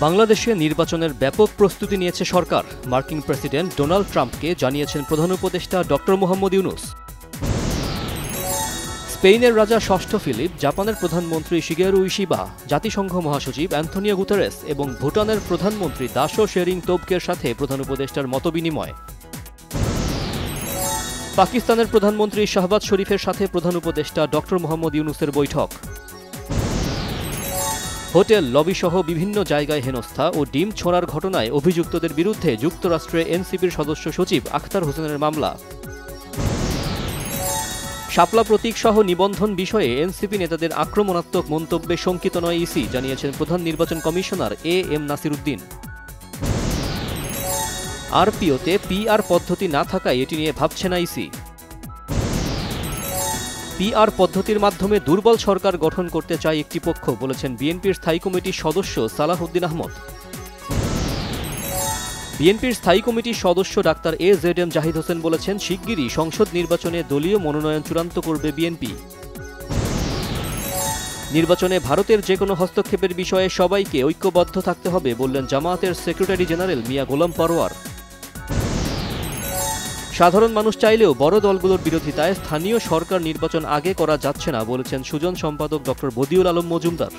বাংলাদেশে নির্বাচনের ব্যাপক প্রস্তুতি নিয়েছে সরকার। মার্কিন প্রেসিডেন্ট ডোনাল্ড ট্রাম্পকে জানিয়েছেন প্রধান উপদেষ্টা ডক্টর মোহাম্মদ ইউনুস। স্পেনের রাজা ষষ্ঠ ফিলিপ, জাপানের প্রধানমন্ত্রী শিগেরু ইশিবা, জাতিসংঘ মহাসচিব অ্যান্থনিও গুতেরেস এবং ভুটানের প্রধানমন্ত্রী দাশো শেরিং তোবকের সাথে প্রধান উপদেষ্টার মতবিনিময়। পাকিস্তানের প্রধানমন্ত্রী শাহবাজ শরীফের সাথে প্রধান উপদেষ্টা ডক্টর মোহাম্মদ ইউনুসের বৈঠক। হোটেল, লবিসহ বিভিন্ন জায়গায় হেনস্থা ও ডিম ছোঁড়ার ঘটনায় অভিযুক্তদের বিরুদ্ধে যুক্তরাষ্ট্রে এনসিপির সদস্য সচিব আখতার হোসেনের মামলা। শাপলা প্রতীকসহ নিবন্ধন বিষয়ে এনসিপি নেতাদের আক্রমণাত্মক মন্তব্যে শঙ্কিত নয় ইসি, জানিয়েছেন প্রধান নির্বাচন কমিশনার এম নাসির উদ্দিন। আরপিওতে পিআর পদ্ধতি না থাকায় এটি নিয়ে ভাবছে না ইসি। পিআর পদ্ধতির মাধ্যমে দুর্বল সরকার গঠন করতে চায় একটি পক্ষ, বলেছেন বিএনপির স্থায়ী কমিটির সদস্য সালাহউদ্দিন আহমদ। বিএনপির স্থায়ী কমিটির সদস্য ডাক্তার এজেডএম জাহিদ হোসেন বলেছেন, শিগগিরই সংসদ নির্বাচনে দলীয় মনোনয়ন চূড়ান্ত করবে বিএনপি। নির্বাচনে ভারতের যে কোনো হস্তক্ষেপের বিষয়ে সবাইকে ঐক্যবদ্ধ থাকতে হবে, বললেন জামায়াতের সেক্রেটারি জেনারেল মিয়া গোলাম পরোয়ার। সাধারণ মানুষ চাইলেও বড় দলগুলোর বিরোধিতায় স্থানীয় সরকার নির্বাচন আগে করা যাচ্ছে না, বলেছেন সুজন সম্পাদক ডক্টর বদিউল আলম মজুমদার।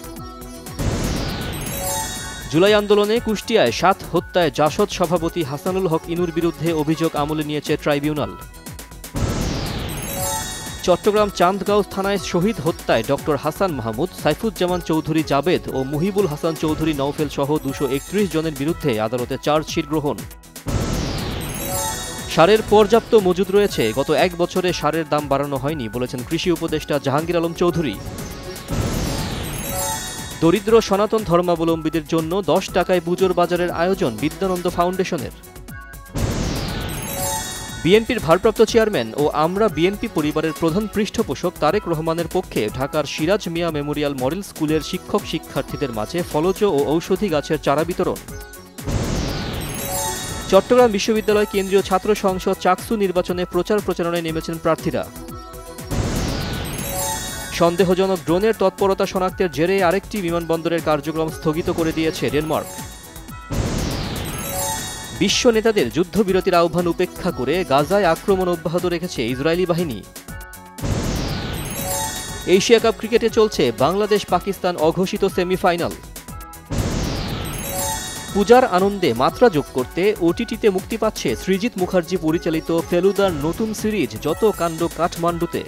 জুলাই আন্দোলনে কুষ্টিয়ায় ৭ হত্যায় জাসদ সভাপতি হাসানুল হক ইনুর বিরুদ্ধে অভিযোগ আমলে নিয়েছে ট্রাইব্যুনাল। চট্টগ্রাম চান্দগাঁও থানায় শহীদ হত্যায় ডক্টর হাসান মাহমুদ, সাইফুজ্জামান চৌধুরী জাবেদ ও মুহিবুল হাসান চৌধুরী নওফেল সহ ২৩১ জনের বিরুদ্ধে আদালতে চার্জশিট গ্রহণ। সারের পর্যাপ্ত মজুদ রয়েছে, গত ১ বছরে সারের দাম বাড়ানো হয়নি, বলেছেন কৃষি উপদেষ্টা জাহাঙ্গীর আলম চৌধুরী। দরিদ্র সনাতন ধর্মাবলম্বীদের জন্য ১০ টাকায় পুজোর বাজারের আয়োজন বিদ্যানন্দ ফাউন্ডেশনের। বিএনপির ভারপ্রাপ্ত চেয়ারম্যান ও আমরা বিএনপি পরিবারের প্রধান পৃষ্ঠপোষক তারেক রহমানের পক্ষে ঢাকার সিরাজ মিয়া মেমোরিয়াল মডেল স্কুলের শিক্ষক শিক্ষার্থীদের মাঝে ফলজ ও ঔষধি গাছের চারা বিতরণ। চট্টগ্রাম বিশ্ববিদ্যালয় কেন্দ্রীয় ছাত্র সংসদ চাকসু নির্বাচনে প্রচার প্রচারণায় নেমেছেন প্রার্থীরা। সন্দেহজনক ড্রোনের তৎপরতা শনাক্তের জেরে আরেকটি বিমানবন্দরের কার্যক্রম স্থগিত করে দিয়েছে ডেনমার্ক। বিশ্ব নেতাদের যুদ্ধবিরতির আহ্বান উপেক্ষা করে গাজায় আক্রমণ অব্যাহত রেখেছে ইসরায়েলি বাহিনী। এশিয়া কাপ ক্রিকেটে চলছে বাংলাদেশ পাকিস্তান অঘোষিত সেমিফাইনাল। পূজার আনন্দে মাত্রা যোগ করতে ওটিটিতে মুক্তি পাচ্ছে সৃজিত মুখার্জি পরিচালিত ফেলুদার নতুন সিরিজ যত কাণ্ড কাঠমান্ডুতে।